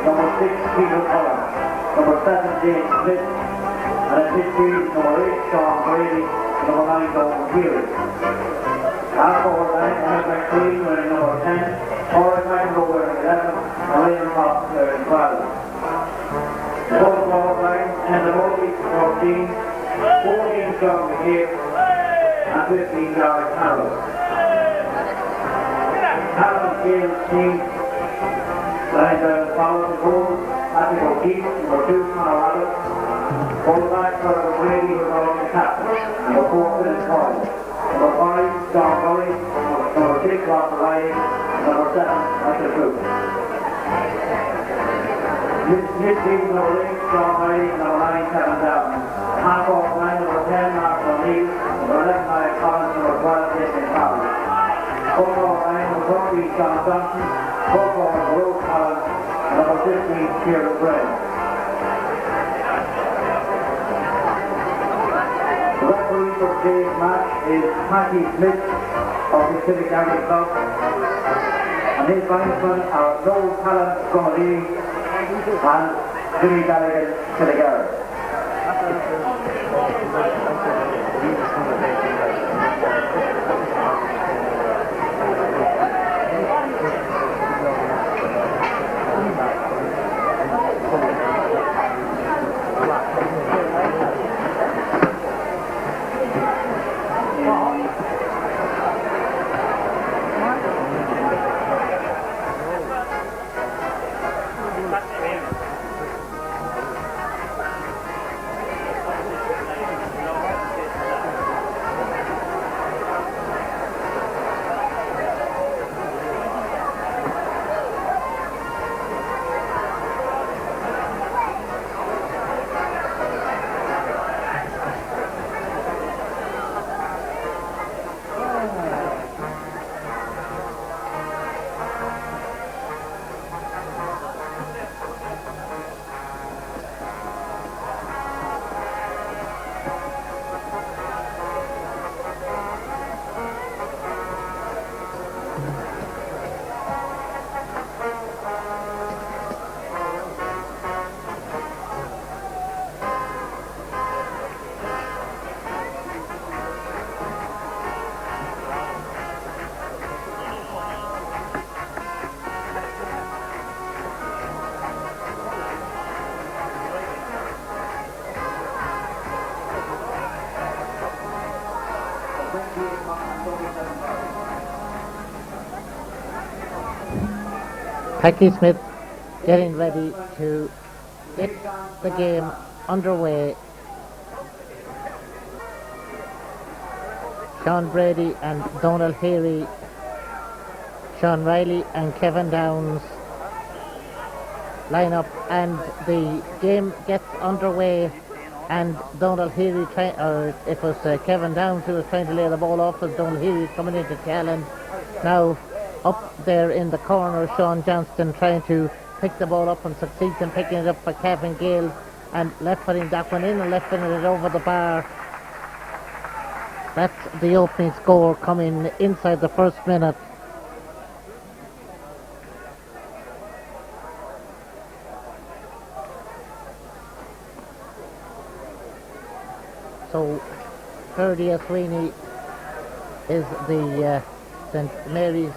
number 6, Peter Cullen, number 7, James Smith, and at midfield, number 8, Sean Brady, and number 9, Donald Healy. Half-forward line, Emmett McQueen wearing number 10, Horace McEnroe wearing 11, and Raymond Ross wearing 12. Full forward line, and the Northeast 14, 14 John McHale, and 15 Gareth Harrow. Cavan Gaels team lined out as follows: the goal, Patrick O'Keefe, number 2, Conor Abbott, full back, Trevor Brady was on the captain, number 4, Philip Coyle, number 5, John Gully, number 6, Ross Riley, and number 7, Michael Cook. Midfield, number 8, John Riley, and number 9, Cavan Down. Half-off line, number 10, Mark O'Neill, number 11, Mike Collins, number 12, Jason Collins. Full forward line, number 13, Sean Johnson, full forward, Rose Collins, and number 15, Kieran Bray. The referee for today's match is Patty Smith of the Civic Army Club, and his linesmen are Noel Callan from Lee and Jimmy Gallagher to the Gaels. Packy Smith getting ready to get the game underway. Sean Brady and Donald Healy, Sean Riley and Kevin Downs line up, and the game gets underway, and Donald Healy it was Kevin Downs who was trying to lay the ball off as Donald Healy is coming into challenge. Now up there in the corner, Sean Johnston trying to pick the ball up and succeeds in picking it up for Cavan Gaels, and left footing that one in and left footing it over the bar. That's the opening score coming inside the first minute. So Ferdy Sweeney is the St Mary's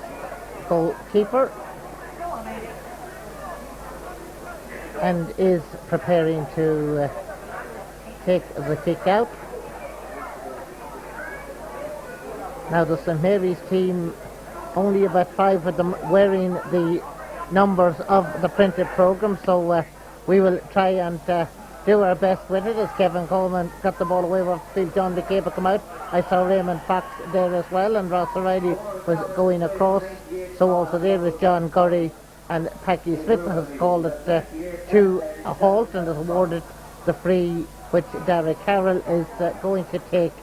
goalkeeper and is preparing to take the kick out. Now the St Mary's team, only about 5 of them wearing the numbers of the printed programme, so we will try and do our best with it. As Kevin Coleman got the ball away with Phil John DeCabe come out, I saw Raymond Fox there as well, and Ross O'Reilly was going across, so also there was John Curry, and Packy Smith has called it to a halt and has awarded the free, which Derek Carroll is going to take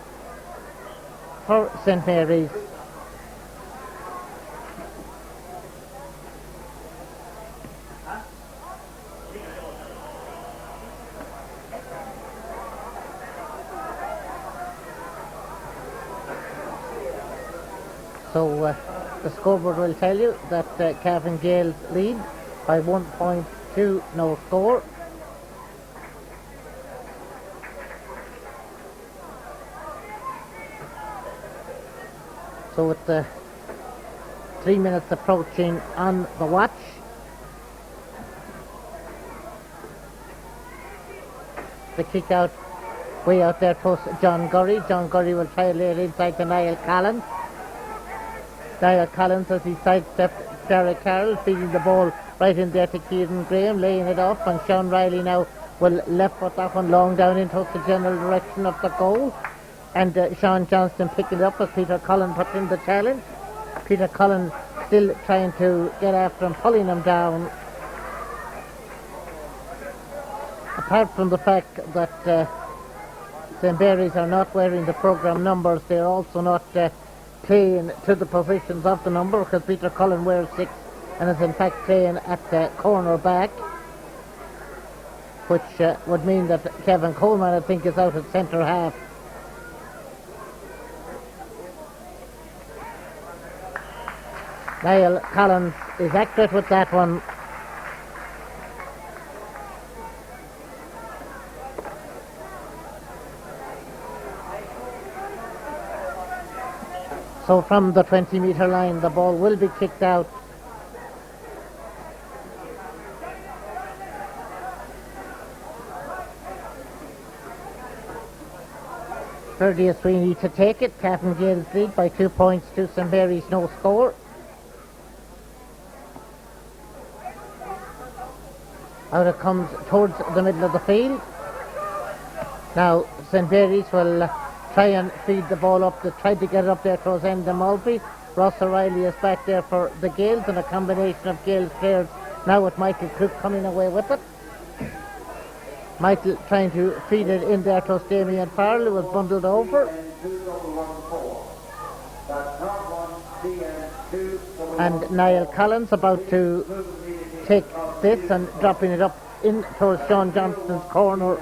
for St Mary's. So the scoreboard will tell you that Cavan Gaels lead by 1 point 2, no score. So with the 3 minutes approaching on the watch, the kick out way out there towards John Gurry. John Gurry will try to lay it inside to Niall Collins. Niall Collins, as he sidestepped Derek Carroll, feeding the ball right in there to Kieran Graham, laying it off, and Sean Riley now will left foot that one long down into the general direction of the goal, and Sean Johnston picking it up as Peter Cullen puts in the challenge. Peter Cullen still trying to get after him, pulling him down. Apart from the fact that St. Mary's are not wearing the programme numbers, they're also not playing to the positions of the number, because Peter Cullen wears 6 and is in fact playing at the corner back, which would mean that Kevin Coleman, I think, is out at centre half. Niall Collins is accurate with that one. So from the 20-metre line, the ball will be kicked out. Ferdy Sweeney to take it. Cavan Gaels lead by 2 points to St. Mary's, no score. Out it comes towards the middle of the field. Now St. Mary's will try and feed the ball up. They tried to get it up there towards Enda Mulvey. Ross O'Reilly is back there for the Gaels, and a combination of Gaels players now with Michael Cook coming away with it. Michael trying to feed it in there towards Damien Farrell, who was bundled over. And Niall Collins about to take this and dropping it up in towards Sean Johnston's corner.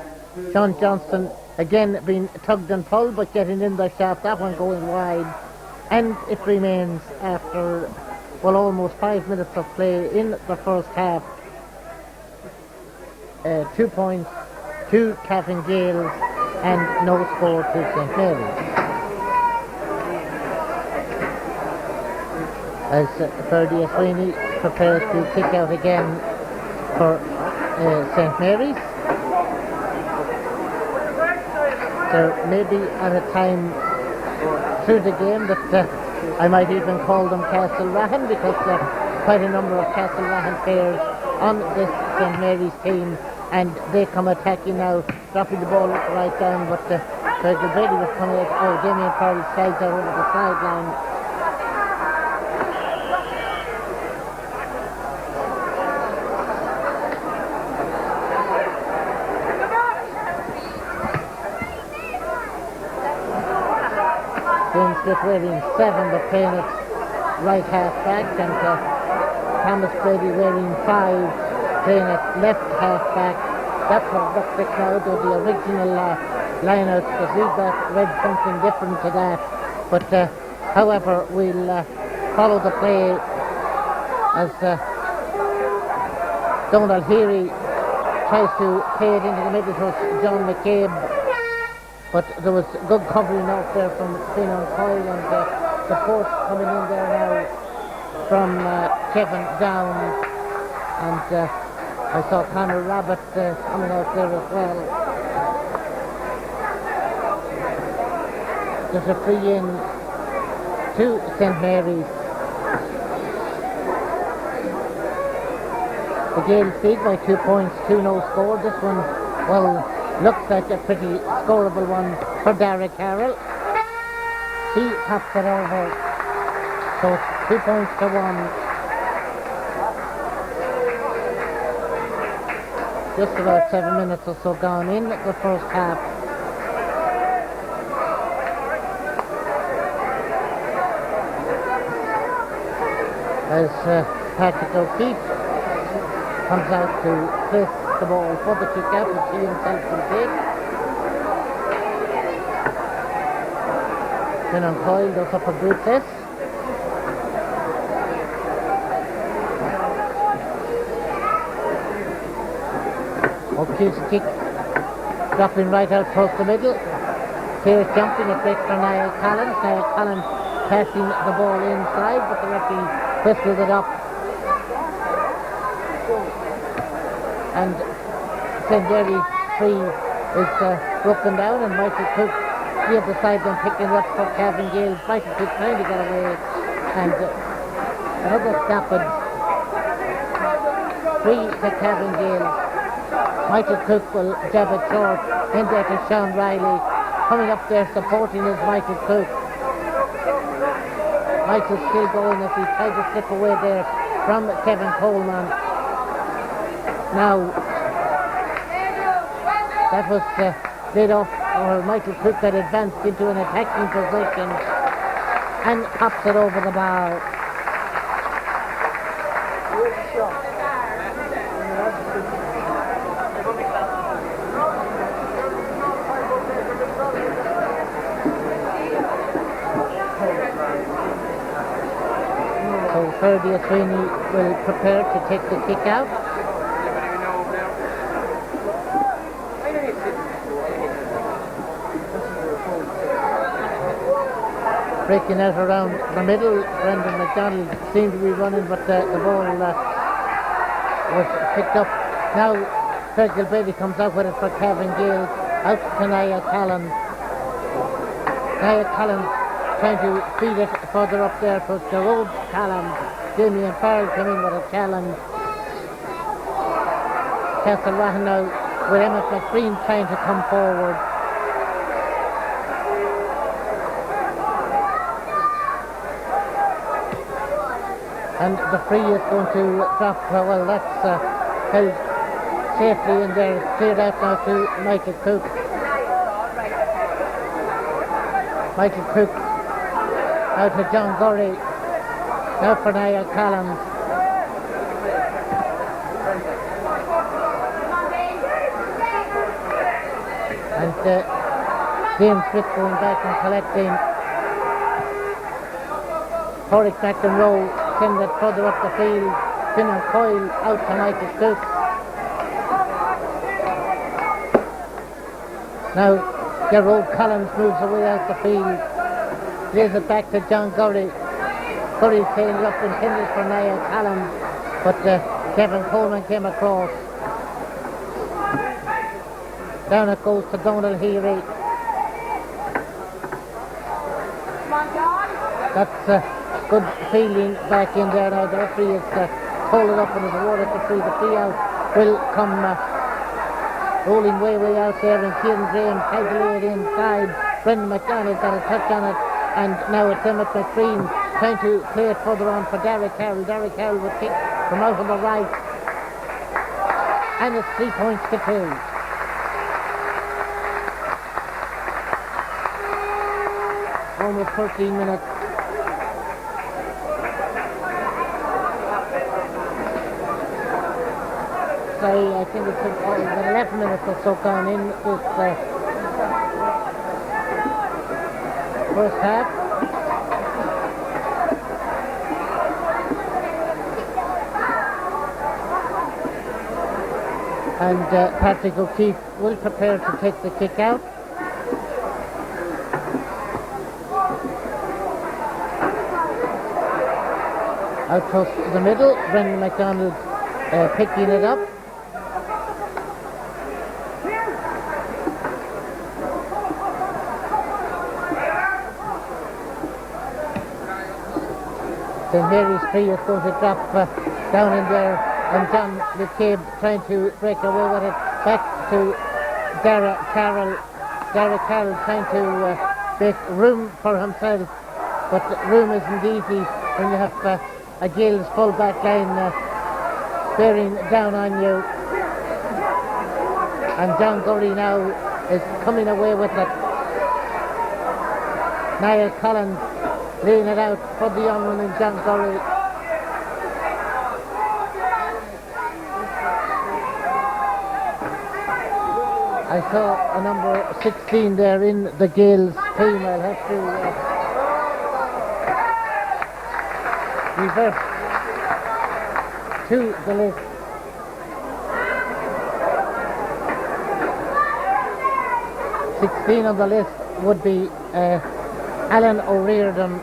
Sean Johnston again being tugged and pulled, but getting in the shaft, that one going wide, and it remains after almost 5 minutes of play in the first half. 2 points to Cavan Gaels and no score to St. Mary's. As Ferdy Sweeney prepares to kick out again for St. Mary's. There may be at a time through the game that I might even call them Castlerahan, because there are quite a number of Castlerahan players on this St. Mary's team, and they come attacking now, dropping the ball right down, but Fergal Brady was coming out. Damien Farrell slides out over the sideline. James Smith wearing 7, but playing it right half back, and Thomas Brady wearing 5, playing it left half back. That's what it looks like now, though the original lineouts, because we've read something different to that. But however, we'll follow the play as Donald Heary tries to play it into the middle to John McCabe. But there was good covering out there from Finan Coyle, and support coming in there now from Kevin Down, and I saw Conor Rabbit coming out there as well. There's a free in to St. Mary's. The Gaels lead by 2 points, 2 no score. This one, well, looks like a pretty scoreable one for Derek Carroll. He taps it over, so it's 2 points to 1. Just about 7 minutes or so gone in the first half. As Patrick O'Keefe comes out to place the ball for the kick out, which he himself will take. Finan Coyle does up a good test. O'Keefe's kick dropping right out across the middle. Clear jumping, a break for Niall Collins. Niall Collins passing the ball inside, but the referee whistled it up. And St. Mary's free is broken down, and Michael Cook the other side then picking it up for Cavan Gaels. Michael Cook trying to get away, and another stoppage. Free to Cavan Gaels. Michael Cook will jab it short, in there to Sean Riley. Coming up there supporting is Michael Cook. Michael's still going as he tried to slip away there from Kevin Coleman. Now, that was laid off, or Michael Cook had advanced into an attacking position and pops it over the bar. So Ferdy Sweeney will prepare to take the kick out. Breaking out around the middle, Brendan McDonald seemed to be running, but the ball was picked up. Now Fergal Brady comes out with it for Cavan Gaels, out to Niall Collins. Niall Collins trying to feed it further up there for Gerard Collins. Damien Farrell came in with a challenge. Castlerahan now with Emmett McBreen trying to come forward. And the free is going to drop. Well, that's held safely in there. Cleared out now to Michael Cook. Michael Cook out to John Gurry. Now for Niall Collins. And James Smith going back and collecting. Porrick McEnroe send it further up the field. Finn and Coyle out to Michael Cook. Now Gerard Collins moves away out the field. Lays it back to John Gurry. Gurry tailed up intended for Niall Collins, but Kevin Coleman came across. Down it goes to Donald Healy. That's good feeling back in there now. The referee is holding up and is awarded the free. The free out will come rolling way out there, and Kieran Graham tried to lay it inside. Brendan McDonald got a touch on it, and now it's Emmett McBreen trying to play it further on for Derek Carroll. Derek Carroll with kick from out on the right, and it's 3 points to 2. Almost 13 minutes. I think it's 11 minutes or so gone in this first half. And Patrick O'Keefe will prepare to take the kick out. Out close to the middle, Brendan McDonald picking it up. St. Mary's free is going to drop down in there, and John McCabe trying to break away with it. Back to Dara Carroll. Dara Carroll trying to make room for himself, but room isn't easy when you have a Gaels full back line bearing down on you. And John Gurry now is coming away with it. Niall Collins laying it out for the young one in John Gurry. I saw a number 16 there in the Gaels team. I'll have to revert to the list. 16 on the list would be Alan O'Riordan.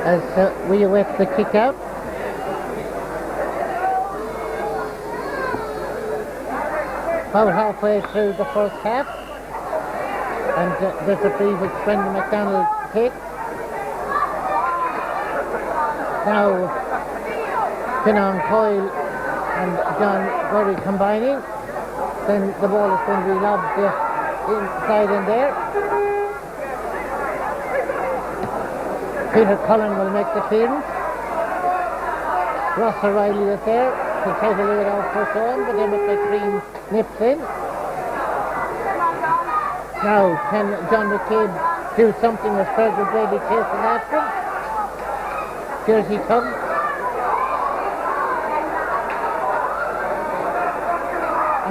As we await the kick out. About halfway through the first half, and there's a free which Brendan McDonald takes. Now Finan Coyle and John Gurry combining, then the ball is going to be lobbed inside in there. Peter Cullen will make the clearance. Ross O'Reilly is there to try to lay it out for Sean, but then McLean nips in. Now, can John McCabe do something as Fergal Brady chasing after him? Jersey tug.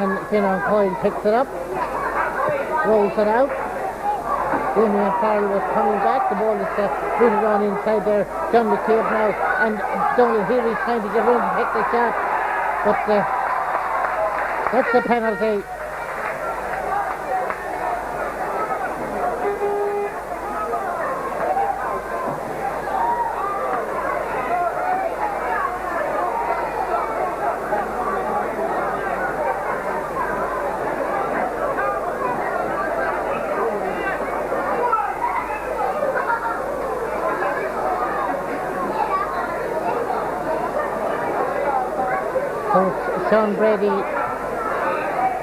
And Finan Coyle picks it up, rolls it out. Damien Farrell was coming back, the ball is rooted on inside there. John McCabe now, and Donald Healy's trying to get room to take the shot, but that's a penalty. Sean Brady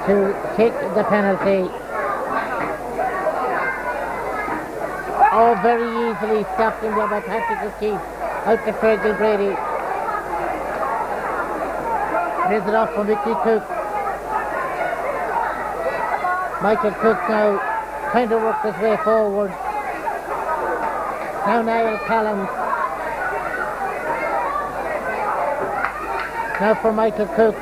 to take the penalty. Oh, very easily stopped him there by Patrick O'Keefe. Out to Fergal Brady. Here's it off from Mickey Cook. Michael Cook now trying to work his way forward. Now Niall Collins. Now for Michael Cook.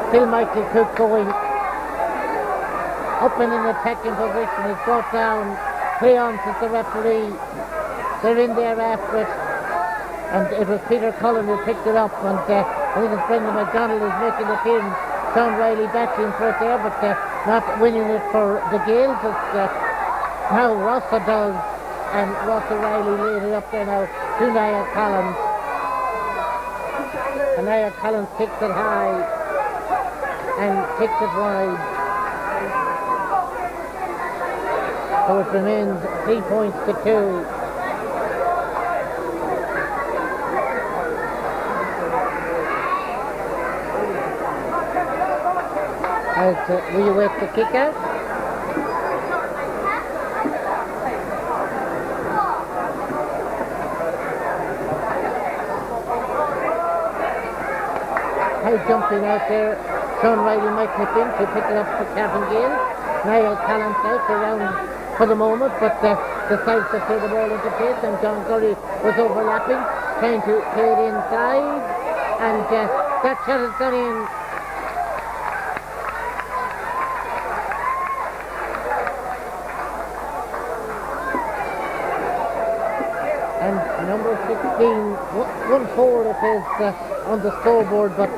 Still Michael Cook going up in an attacking position. It's brought down. Play on to the referee. They're in there after it. And it was Peter Cullen who picked it up. And I think it's Brendan McDonald who's making the appearance. Sean Riley battling for it there, but not winning it for the Gaels. It's now Ross does. And Ross O'Reilly laid it up there now to Niall Collins. And Niall Collins kicks it high and kicks it wide. So it remains 3 points to 2. As we await the kick out. High jumping out there. Sean Riley might nip in to pick it up for Cavan Gaels. Niall Collins out around for the moment, but decides to play the ball into place, and John Gurry was overlapping, trying to play it inside, and that shot has gone in. And number 16, 1-4 it is on the scoreboard, but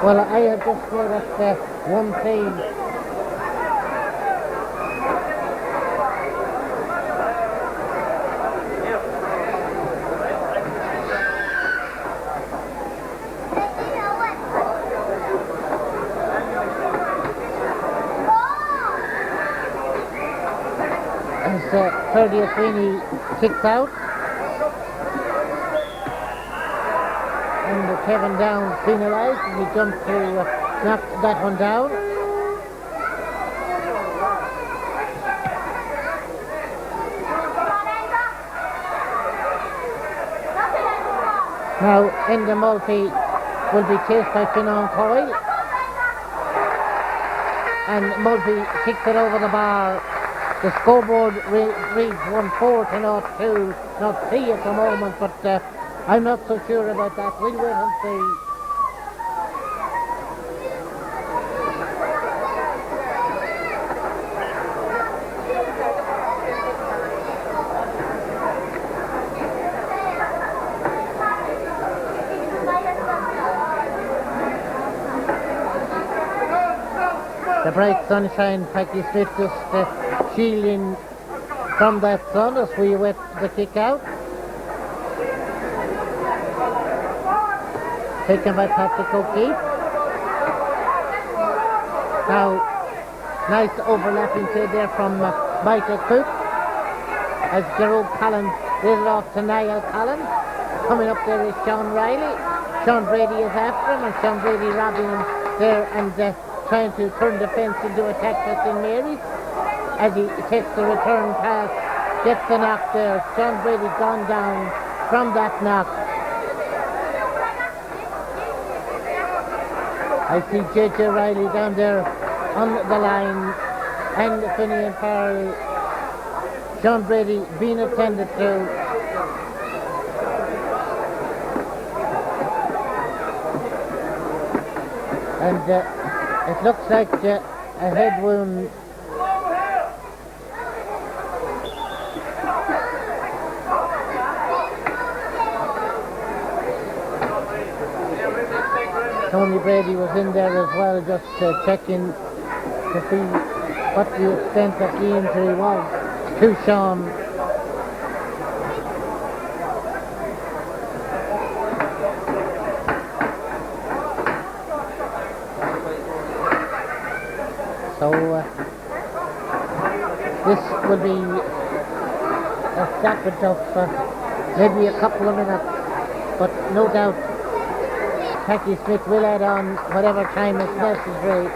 well, I have just noticed one thing. As Ferdy Sweeney kicks out. And Cavan Downs penalised, and he jumped to knock that one down. Now Enda Mulvey will be chased by Finan Coyle, and Mulvey kicks it over the bar. The scoreboard reads 1-4 to not 2, not 3 at the moment, but I'm not so sure about that. We'll wait and see. bright sunshine, Peggy Smith just shielding from that sun as we wet the kick out. Taken by Patrick O'Keefe. Now, nice overlapping play there from Michael Cook as Gerard Callan laid it off to Niall Callan. Coming up there is Sean Riley. Sean Brady is after him, and Sean Brady robbing him there and trying to turn the fence into attack for St. Mary's as he takes the return pass, gets the knock there. Sean Brady gone down from that knock. I see J.J. Riley down there on the line and Finian Farrell. Sean Brady being attended to. And it looks like a head wound. Tony Brady was in there as well, just checking to see what the extent of the injury was to Sean. So this will be a stoppage of maybe a couple of minutes, but no doubt Peggy Smith will add on whatever time is necessary.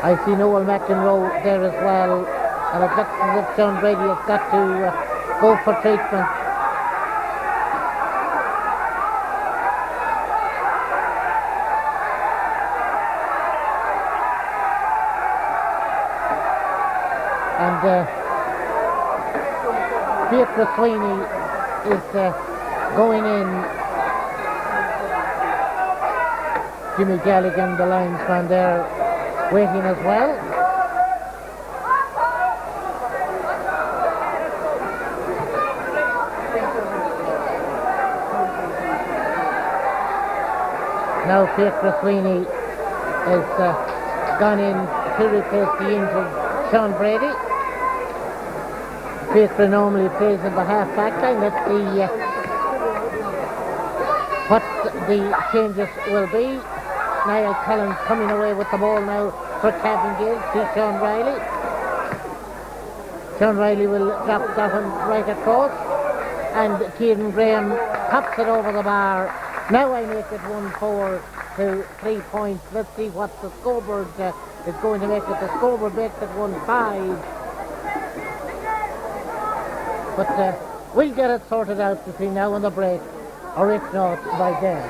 I see Noel McEnroe there as well, and it looks as if Sean Brady has got to go for treatment. And Peter Sweeney is going in. Jimmy Galligan, the linesman there, waiting as well. Now Peter Sweeney has gone in to replace the injured Sean Brady. Peter normally plays in the half-back line. Let's see what the changes will be. Niall Collins coming away with the ball now for Cavan Gaels to Sean Riley. Sean Riley will drop that one right across, and Kieran Graham pops it over the bar. Now I make it 1-4 to 3 points. Let's see what the scoreboard is going to make it. The scoreboard makes it 1-5. But we'll get it sorted out between now and the break, or if not, by then.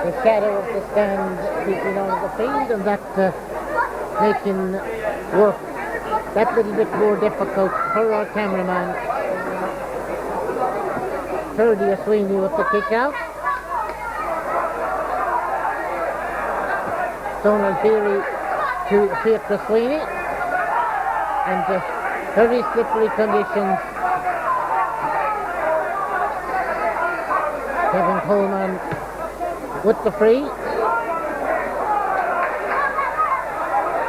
The shadow of the stand keeping on the field, and that making work that little bit more difficult for our cameraman. Ferdy Sweeney with the kick out. Donald Beery to Peter Sweeney, and very slippery conditions. Kevin Coleman with the free,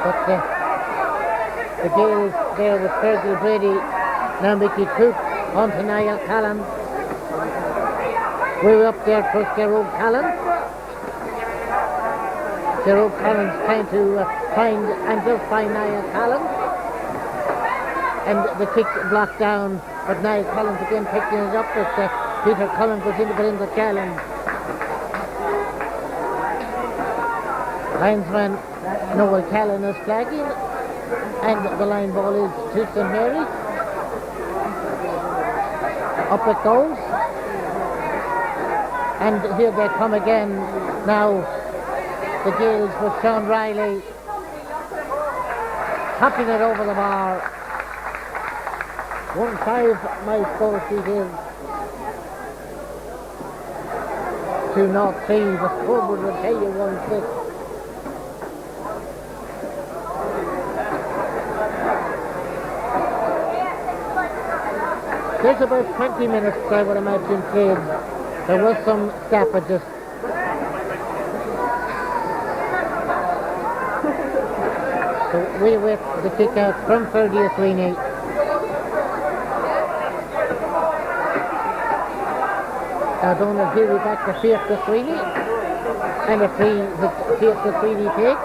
but the Gaels there with Fergal Brady. Now Mickey Cook on to Niall Callan. Way up there for Gerard Callan. Gerard Callan's trying to find and just find Niall Callan, and the kick blocked down, but Niall Callan's again picking it up as Peter Cullen goes in to put in the challenge. Linesman Noel Callan is flagging, and the line ball is to St. Mary's. Up it goes, and here they come again now. The Gaels with Sean Riley hopping it over the bar. 1-5 my score sheet is. 2-0-3. The scoreboard will tell you 1-6. There's about 20 minutes, I would imagine, played There was some stoppages. So we await the kick out from Ferdy Sweeney. Now Donald Healy back to Fiat Sweeney. And a free that Fiat Sweeney takes.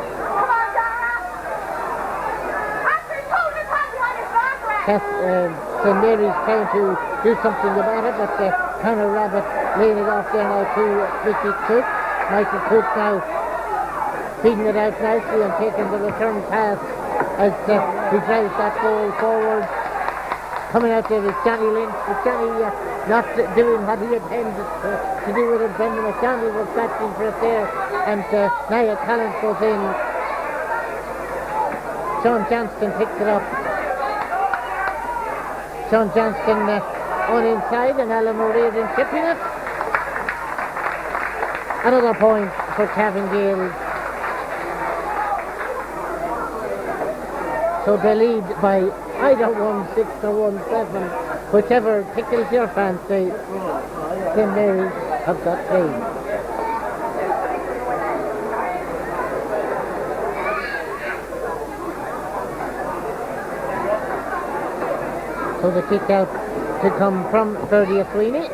St Mary's trying to do something about it, but Conor Rabbit laying it off there now to Mickey Cook. Michael Cook now feeding it out nicely and taking the return pass as he drives that ball forward. Coming out there is Johnny Lynch, but Johnny not doing what he intended to do with it. Brendan McDonald was batting for it there, and Niall Collins goes in. Sean Johnston picks it up. Sean Johnston on inside, and Alan O'Riordan chipping it. Another point for Cavan Gaels. So they lead by either 1-6 or 1-7, whichever tickles your fancy. St Mary's have got 3. So the kick out to come from Ferdy Sweeney.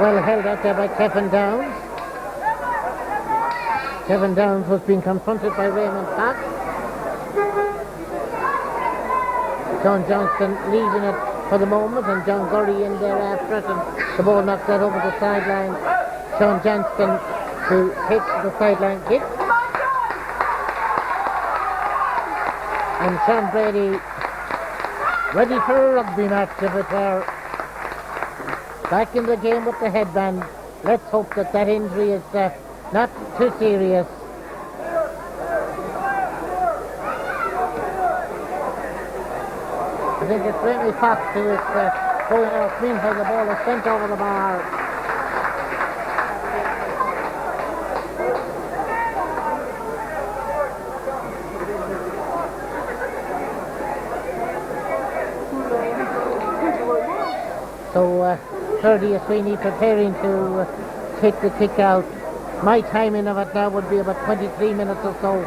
Well held out there by Kevin Downs. Kevin Downs was being confronted by Raymond Fox. John Johnston leaving it for the moment, and John Gurry in there after it, and the ball knocks that over the sideline. Sean Johnston who hits the sideline kick. And Sean Brady ready for a rugby match if it were. Back in the game with the headband. Let's hope that that injury is not too serious. I think it's Remy Fox who is going off. Meanwhile the ball is sent over the bar. So Ferdy Sweeney preparing to take the kick out. My timing of it now would be about 23 minutes or so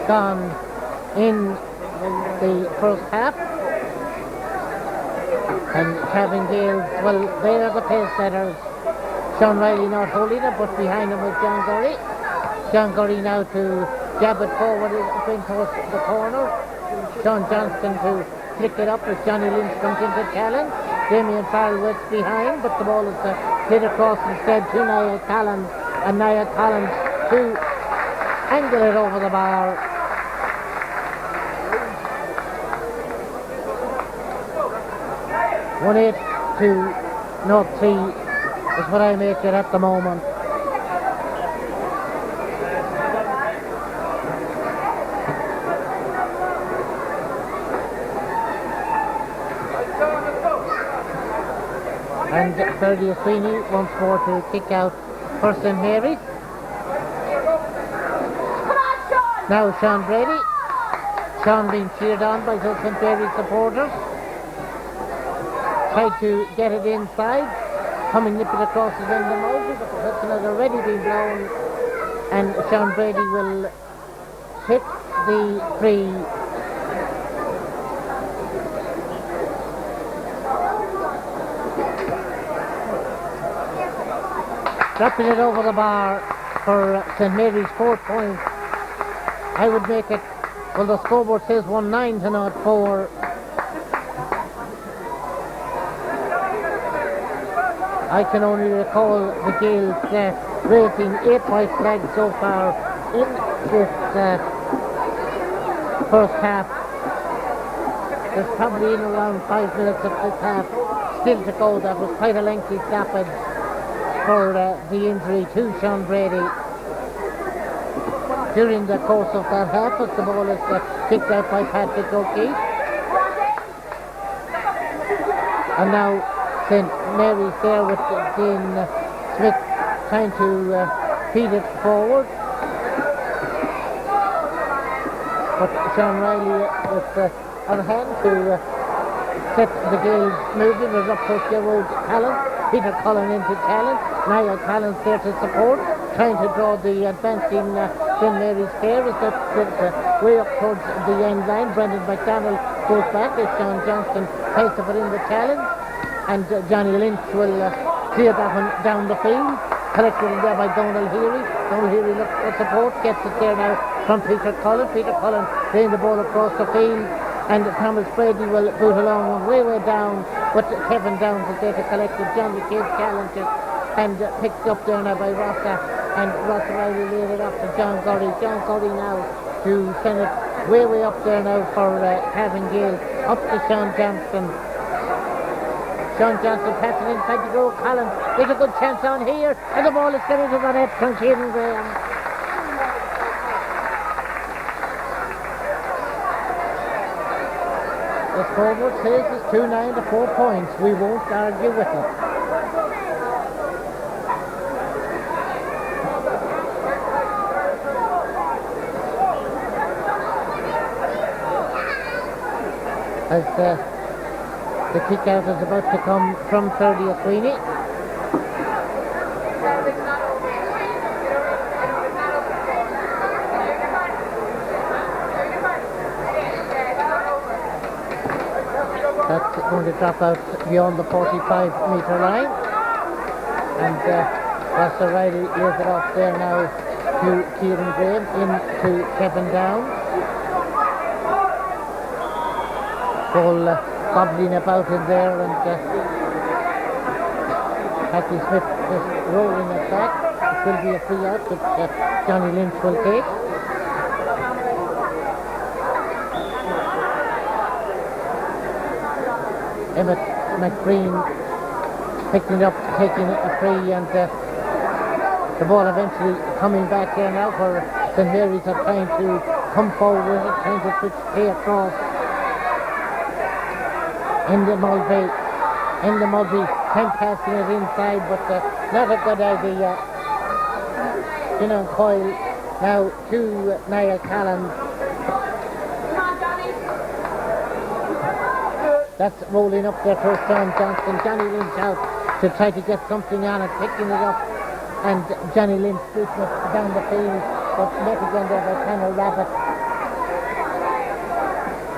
gone in the first half. And Cavan Gaels, well, they are the pace setters. Sean Riley not holding it, but behind him was John Gurry. John Gurry now to jab it forward up into the corner. Sean Johnston to flick it up as Johnny Lynch comes into challenge. Damien Farrell waits behind, but the ball is hit across instead to Niall Collins, and Niall Collins to angle it over the bar. One 8 to 0-3 is what I make it at the moment. And Ferdy Sweeney once more to kick out for St Mary's. Now Sean Brady. Sean being cheered on by those St Mary's supporters. Tried to get it inside. Coming nipping across his end of Mulvey, but the whistle has already been blown. And Sean Brady will hit the free. Dropping it over the bar for St Mary's 4 points. I would make it, well, the scoreboard says 1-9 to 0-4. I can only recall the Gaels rating 8 white flags so far in this first half. There's probably in around 5 minutes of this half still to go. That was quite a lengthy stoppage for the injury to Sean Brady. During the course of that half, as the ball is kicked out by Patrick O'Keefe. And now St Mary's there with Dean Smith trying to feed it forward. But Sean Riley was on hand to set the Gaels moving. It was up to Gerald Callan. Peter Cullen into challenge. Niall Collins there to support, trying to draw the advancing St Mary's pair as they way up towards the end line. Brendan McDonald goes back as Sean Johnston takes it in the challenge, and Johnny Lynch will clear that one down the field. Collected in there by Donald Healy. Donald Healy looks for support, gets it there now from Peter Cullen. Peter Cullen laying the ball across the field, and Thomas Brady will boot along one way down, but Kevin Downs is there to collect it. John McCabe challenges and picked up there now by Rossa, and Rossa Riley laid it off to John Curry. John Curry now to send it way up there now for Cavan Gaels, up to Sean Johnston. Sean Johnston passing inside the goal. Collins, there's a good chance on here, and the ball is getting to the net from Kieran Graham. The scoreboard says it's 2-9 to 4 points. We won't argue with it. As the kick out is about to come from Ferdy Sweeney. That's going to drop out beyond the 45-metre line, and Rossa Riley lays it off there now to Kieran Graham, into Kevin Downs. Ball bobbling about in there, and Patty Smith just rolling it back. It will be a free out, which Johnny Lynch will take. Emmett McBreen picking it up, taking a free, and the ball eventually coming back there now for St Mary's are trying to come forward with it, trying to switch play across. In the Mulvey, passing it inside, but not a good idea. Finan Coyle now to Niall Collins. That's rolling up there for Sean Johnston. Johnny Lynch out to try to get something on it, picking it up, and Johnny Lynch shooting it down the field, but met again there by Tanner Rabbit.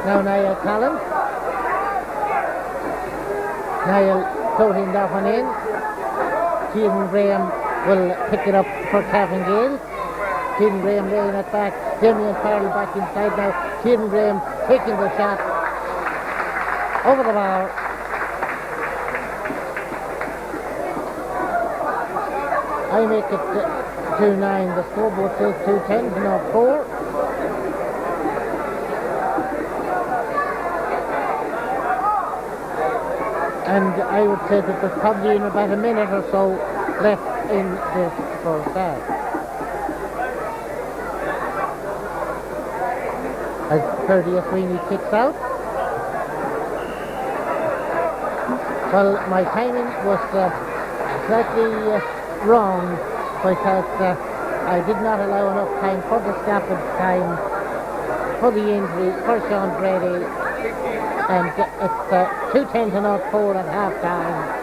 Now Niall Collins. Niall floating that one in. Kieran Graham will pick it up for Cavan Gaels. Kieran Graham laying it back. Damien Farrell back inside now. Kieran Graham taking the shot over the bar. I make it 2-9. The scoreboard says 2-10 to not 4. And I would say that there's probably in about a minute or so left in this first half. As Ferdy Sweeney kicks out. Well, my timing was slightly wrong, because I did not allow enough time for the stoppage time for the injury for Sean Brady. And it's 2-10 to not 4 at half time.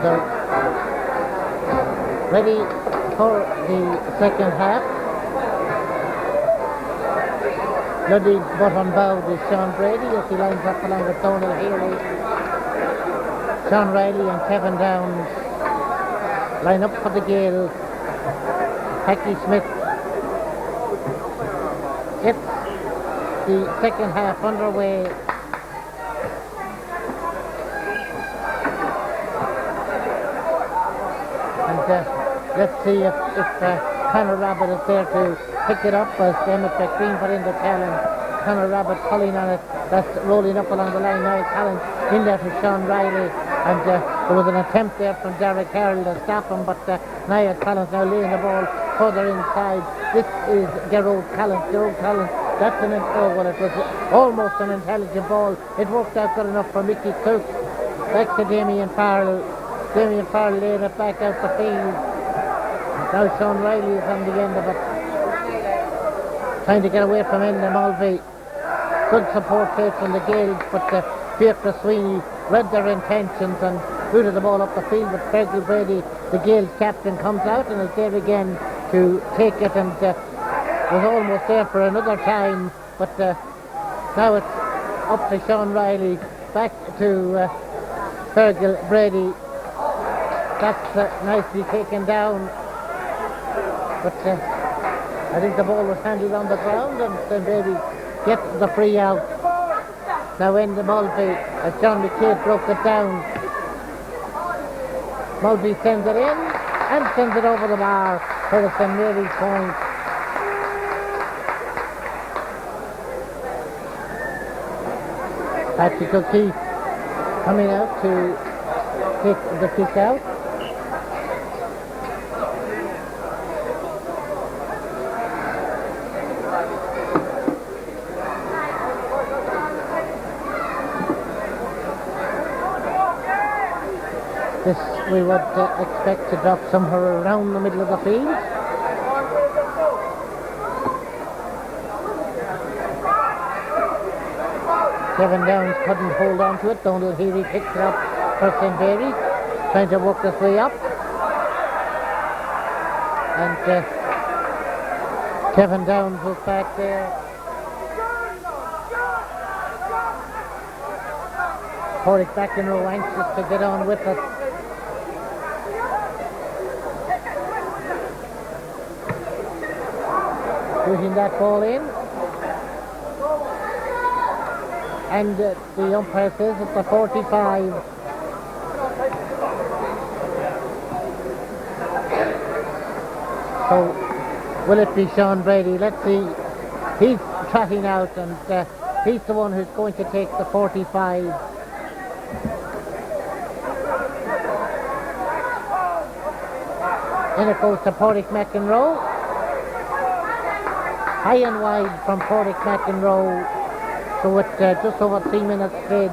they're ready for the second half. Bloody bottom bowed is Sean Brady as he lines up along with Donald Healy. Sean Riley and Cavan Downs line up for the Gaels. Hackey Smith gets the second half underway. And let's see if Conor Rabbit is there to pick it up as Emmett McGreen put in the challenge. Conor Rabbit pulling on it. That's rolling up along the line. Niall Collins in there to Sean Riley. And there was an attempt there from Derek Harrell to stop him, but Niall Collins now laying the ball further inside. This is Gerald Collins. Gerald Collins, that's an it was almost an intelligent ball. It worked out good enough for Mickey Cook. Back to Damien Farrell. Damien Farrell laying it back out the field. Now Sean Riley is on the end of it, trying to get away from Enda Mulvey. Good support play from the Gaels, but Peter Sweeney read their intentions and booted the ball up the field. But Fergal Brady, the Gaels captain, comes out and is there again to take it, and was almost there for another time. But now it's up to Sean Riley, back to Fergal Brady. That's nicely taken down. But I think the ball was handled on the ground, and then Brady gets the free out. Now in the Mulvey, as John McCabe broke it down. Mulvey sends it in and sends it over the bar for the St. Mary's point. Patrick O'Keefe coming out to take the kick out. This we would expect to drop somewhere around the middle of the field. Cavan Downs couldn't hold on to it. Donald Healy picked it up for St. Mary, trying to work his way up. And Cavan Downs was back there. Porrick back in row, anxious to get on with it. Shooting that ball in. And the umpire says it's a 45. So will it be Sean Brady? Let's see. He's trotting out, and he's the one who's going to take the 45. In it goes to Porrick McEnroe. High and wide from Porrick McEnroe. So it's just over 3 minutes played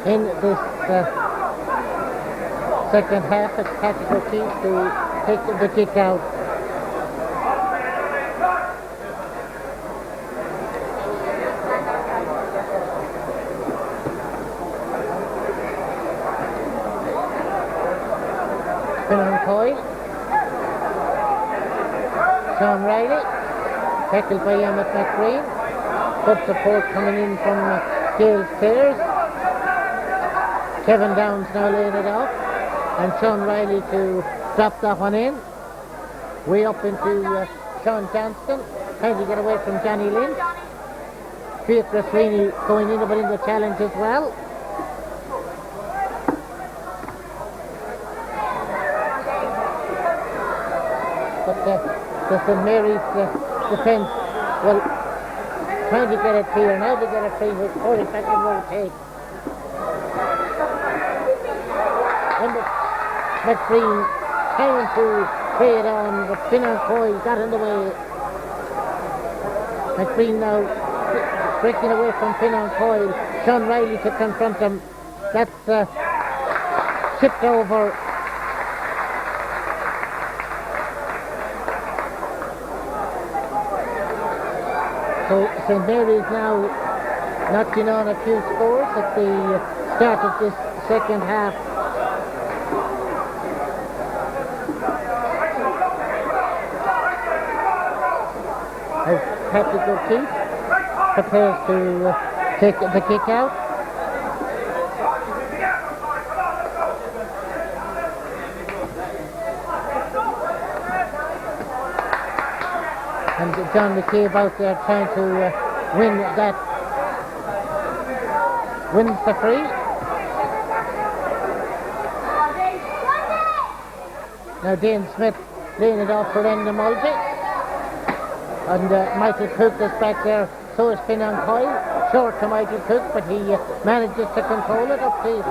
in this second half. It's Patrick O'Keefe to take the kick out. Finan Coyle. Sean Riley, tackled by Emmett McGreen. Good support coming in from Gaels players. Cavan Downs now laying it off, and Sean Riley to drop that one in. Way up into Sean Johnston, trying to get away from Johnny Lynch. Peter Sweeney going in but in the challenge as well. But the St. Mary's defence, well, trying to get it clear. Now to get it free with Porrick McEnroe take. McGreen trying to play it on, but Finan Coyle got in the way. McGreen now breaking away from Finan Coyle. Sean Riley to confront him. That's chipped over. So St. Mary's now knocking on a few scores at the start of this second half. as Patrick O'Keefe prepares to take the kick out. And John McCabe out there trying to wins the free. Now Dane Smith laying it off for Enda Mulvey. And Michael Cook is back there, so is Finn on Coyle. Short to Michael Cook, but he manages to control it up to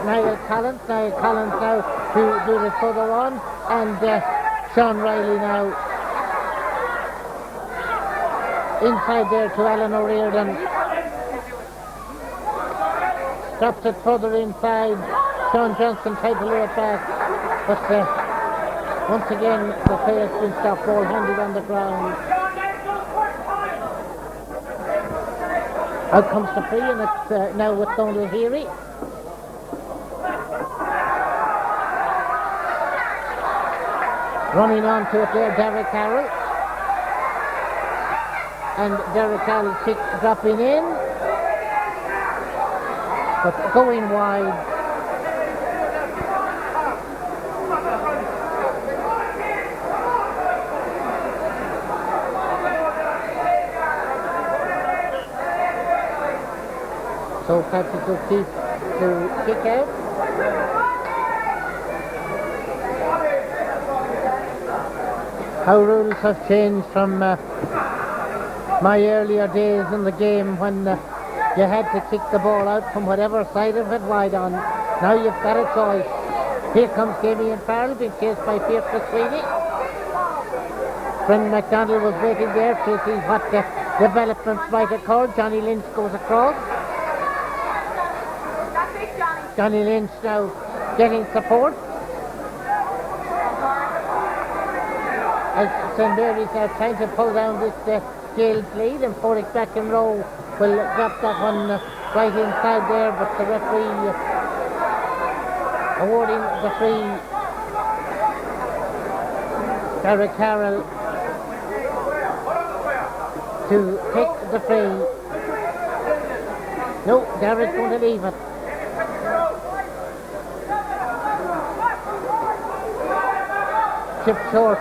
Niall Collins. Niall Collins now to do it further on. And Sean Riley now inside there to Alan O'Riordan. Drops it further inside. Sean Johnson tried to lay it back, but once again the play has been stopped, ball handed on the ground. Out comes the free, and it's now with Donald Heary. Running on to it there, Derek Carroll. And Derek Carroll dropping in, but going wide. So Patrick O'Keefe to kick out. How rules have changed from my earlier days in the game when you had to kick the ball out from whatever side of it wide on. Now you've got a choice. Here comes Damien Farrell, being chased by Peter Sweeney. Brendan MacDonald was waiting there to see what developments might occur. Johnny Lynch goes across. Johnny Lynch now getting support. As St Mary's are trying to pull down this Gaels lead, and Porrick back in row will drop that one right inside there, but the referee awarding the free. Derek Carroll to take the free. No, Derek's going to leave it. Chip short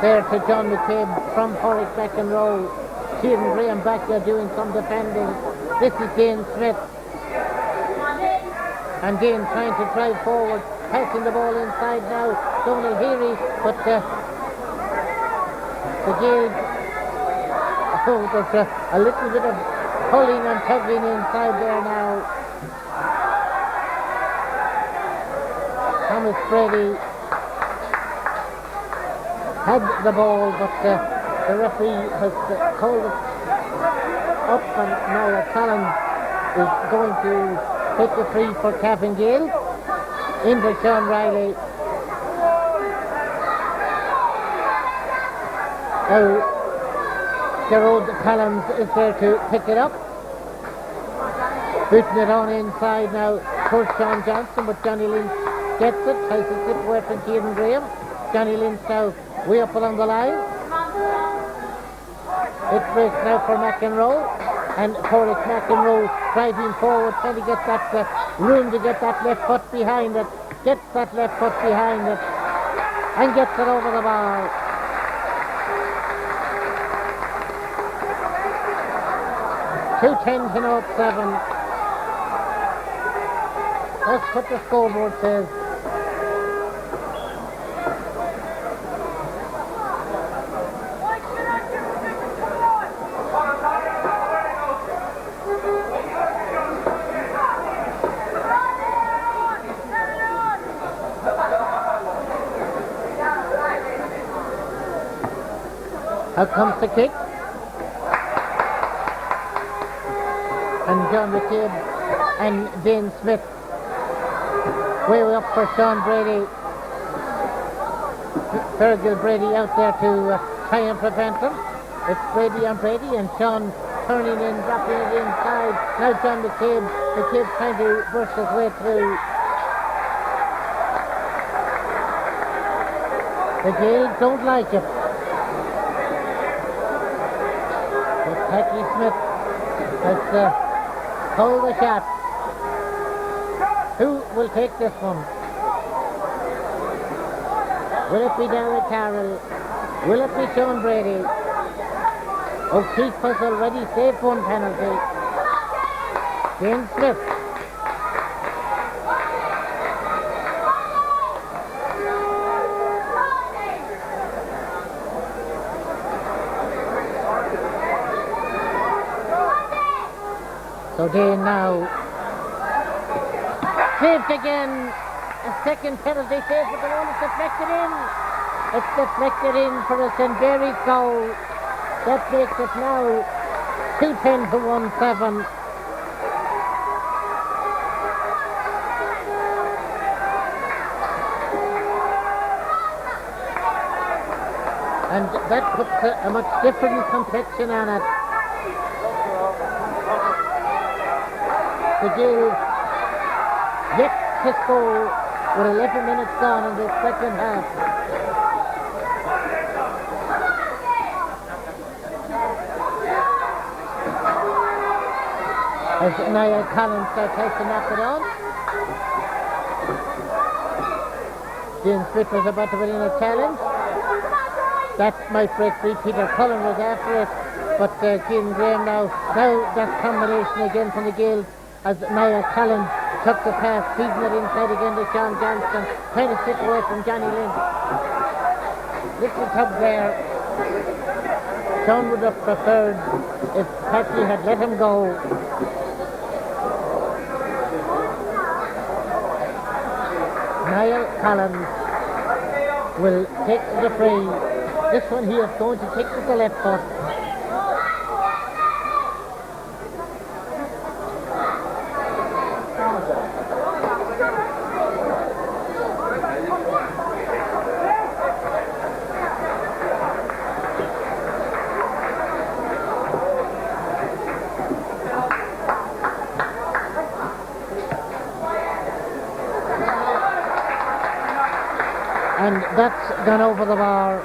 there to John McCabe from Porrick back in row. Kieran Graham back there doing some defending. This is Dane Smith. And Dane trying to drive forward, passing the ball inside now. Donald Heary, but the Gaels, there's a little bit of pulling and tugging inside there now. Thomas Brady had the ball, but the referee has called it up, and now Collins is going to take the free for Cavan Gaels into Sean Riley. Now Gerard Collins is there to pick it up, booting it on inside now towards Sean Johnson, but Johnny Lynch gets it, tries to slip away from Kieran Graham. Johnny Lynch now way up along the line. It breaks now for McEnroe, and Porrick McEnroe driving forward, trying to get that room to get that left foot behind it, gets that left foot behind it, and gets it over the bar. .2:10 to 07. That's what the scoreboard says. Out comes the kick. And John McCabe and Dane Smith way up for Sean Brady. Fergal Brady out there to try and prevent him. It's Brady on Brady, and Sean turning in, dropping it inside. Now John McCabe trying to brush his way through. The Gaels don't like it. Patty Smith has called the shot. Who will take this one? Will it be Derek Carroll? Will it be Sean Brady? O'Keefe has already saved one penalty. James Smith. So Dane now saved again. A second penalty save, but the one is deflected in. It's deflected in for a St. Mary's goal. That makes it now 2-10 to 1-7. And that puts a much different complexion on it. The Gaels yet to score with 11 minutes gone in the second half. As Niall Collins tries to knock it on. James Smith was about to win in a challenge. That might break free. Peter Cullen was after it, but Keane Graham now that combination again from the Gaels as Niall Collins took the pass, feeding it inside again to Sean Johnston, trying to sit away from Johnny Lynch. Little tug there. Sean would have preferred if Patsy had let him go. Niall Collins will take the free. This one he is going to take with the left foot. And that's gone over the bar.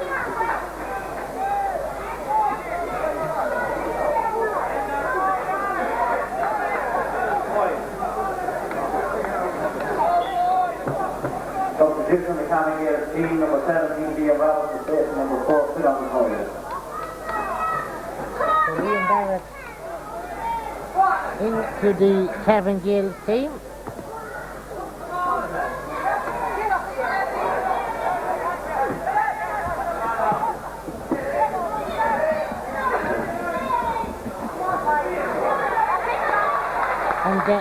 Substitution becoming here, team number 17, Liam Robinson, station number 4, sit on the toilet. So Liam Barrett into the Cavan Gaels team. And the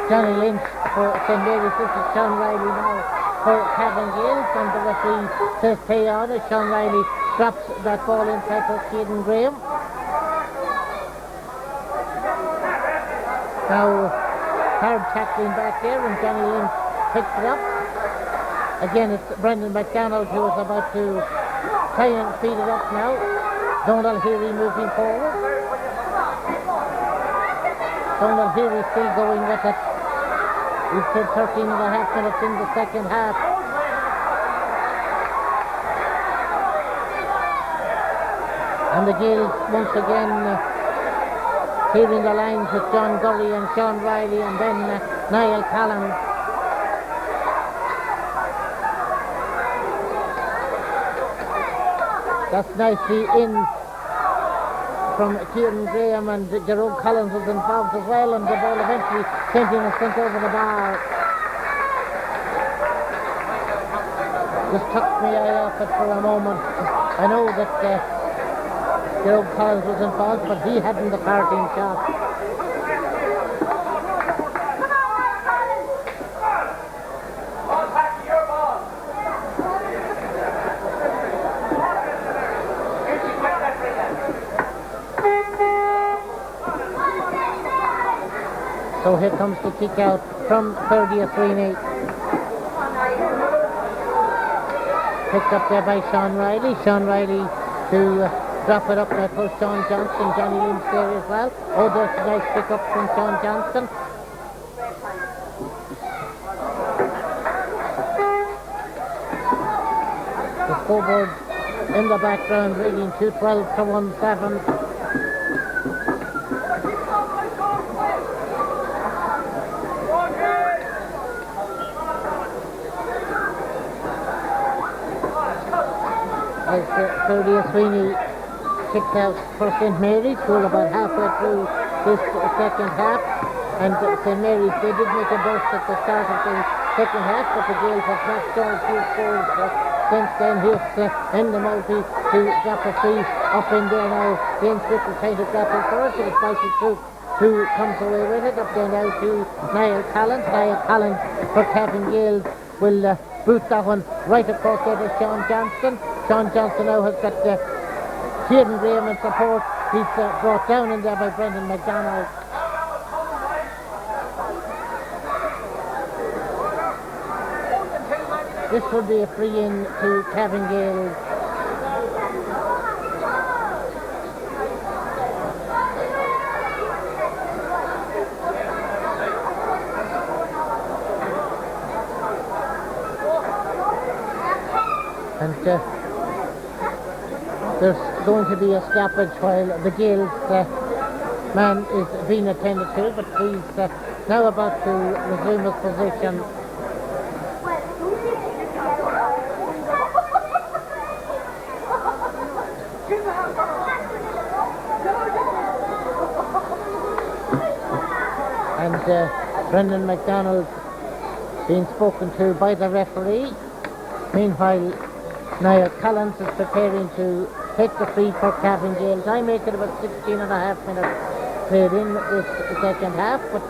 Johnny Lynch for St. Mary's, this is Sean Riley now for Cavan Gaels, and the referee says play on as Sean Riley drops that ball inside for Caden Graham. Now hard tackling back there, and Johnny Lynch picks it up. Again it's Brendan McDonald who is about to try and feed it up now. Donald Heary moving forward. Donald Heary still going with it. We've said 13 and a half minutes in the second half. And the Gaels once again clearing the lines with John Gurry and Sean Riley and then Niall Collins. That's nicely in from Kieran Graham, and Jerome Collins was involved as well, and the ball eventually sent in and sent over the bar. Just took my eye off it for a moment. I know that Jerome Collins was involved, but he hadn't the parting shot. So here comes the kick out from 30th Green 8. Picked up there by Sean Riley. Sean Riley to drop it up there for Sean Johnston. Johnny Lynch there as well. Oh, there's a nice pick up from Sean Johnston. The scoreboard in the background reading 2-12 to 1-7. as Claudia Sweeney kicked out for St. Mary's. We're about halfway through this second half, and St. Mary's, they did make a burst at the start of the second half, but the Gaels have not scored a few scores since then. Here's Enda Mulvey to drop a free up in there now. James Smith is trying to grab it first, but it's Michael Troop who comes away with it. Up there now to Niall Collins. Niall Collins for Cavan Gaels will boot that one right across there to Sean Johnston. Sean Johnston now has got Kieran Graham in support. He's brought down in there by Brendan McDonald. This would be a free in to Cavan Gaels. And there's going to be a stoppage while the Gaels man is being attended to, but he's now about to resume his position. And Brendan McDonald being spoken to by the referee. Meanwhile, Niall Collins is preparing to take the free for Cavan Gaels. I make it about 16 and a half minutes played in this second half, but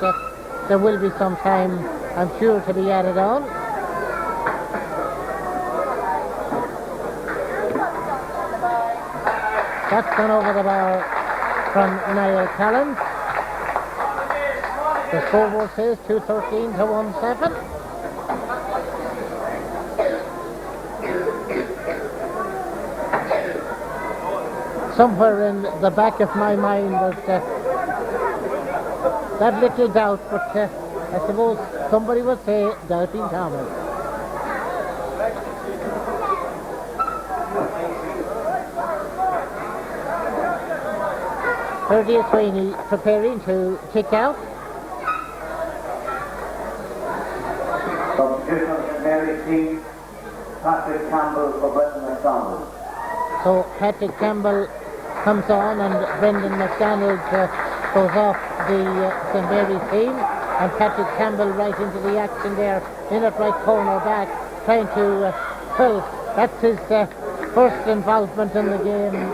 there will be some time, I'm sure, to be added on. That's gone over the bar from Niall Collins. The scoreboard says 213 to 17. Somewhere in the back of my mind was that little doubt, but I suppose somebody would say doubting Thomas. Claudia Sweeney preparing to kick out. Substitution of St. Mary's team, Patrick Campbell for Brendan McDonald. So Patrick Campbell comes on and Brendan McDonald goes off the St. Mary's team, and Patrick Campbell right into the action there in at right corner back, trying to well, that's his first involvement in the game.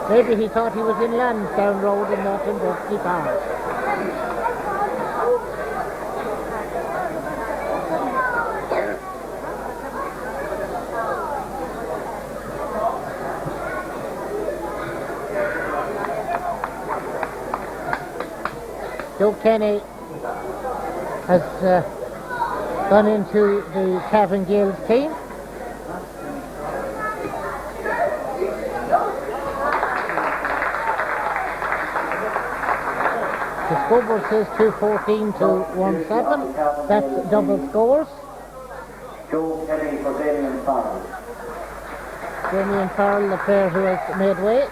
Maybe he thought he was in Lansdowne Road and not in Berkeley Park. Joe Kenny has gone into the Cavan Gaels team. The scoreboard says 214 to 17. That's double scores. Joe Kenny for Damien Farrell. Damien Farrell, the player who has made way.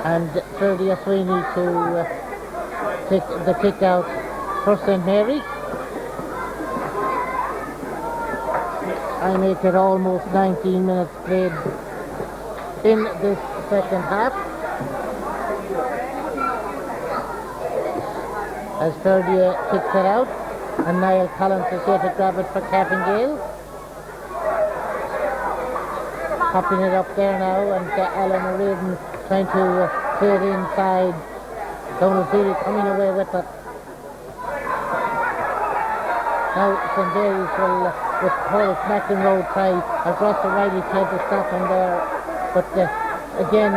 And Claudia Sweeney to take the kick out for St. Mary's. I make it almost 19 minutes played in this second half. As Claudia kicks it out, and Niall Collins is here to grab it for Cavan Gaels. Popping it up there now, and Alan O'Regan trying to clear it inside. Donald Deary coming away with it. Now St. Mary's will, with Horace McEnroe try, as Ross O'Reilly tried to stop him there. But again,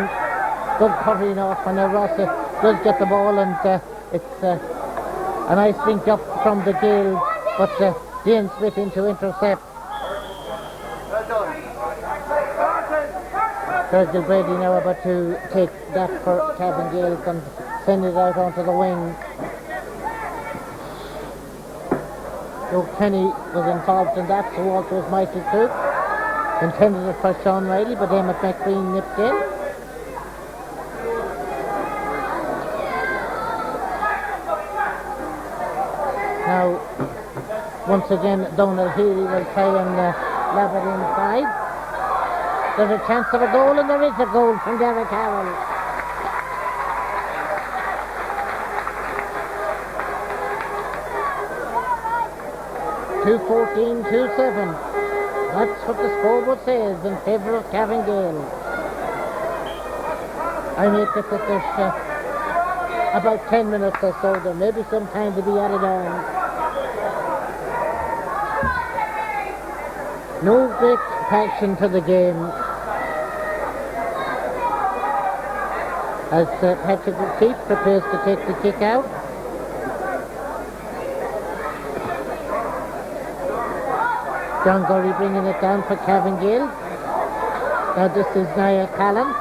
good covering off, and Ross does get the ball, and it's a nice link up from the Gaels, but Ian Smith into intercept. Virgil Brady now about to take that for Cavan Gaels and send it out onto the wing. Joe Kenny was involved in that, so also was Michael Cook. Intended it for Sean Riley, but Emmet McBreen nipped in. Now Once again, Donald Healy will try and lob it inside. There's a chance of a goal, and there is a goal from Derek Harrell. (2:14, 2:7). That's what the scoreboard says in favour of Cavan Gaels. I make it that there's about 10 minutes or so. There may be some time to be added on. No great passion to the game, as Patrick O'Keefe prepares to take the kick out. John Gurry bringing it down for Cavan Gaels. Now this is Niall Callan.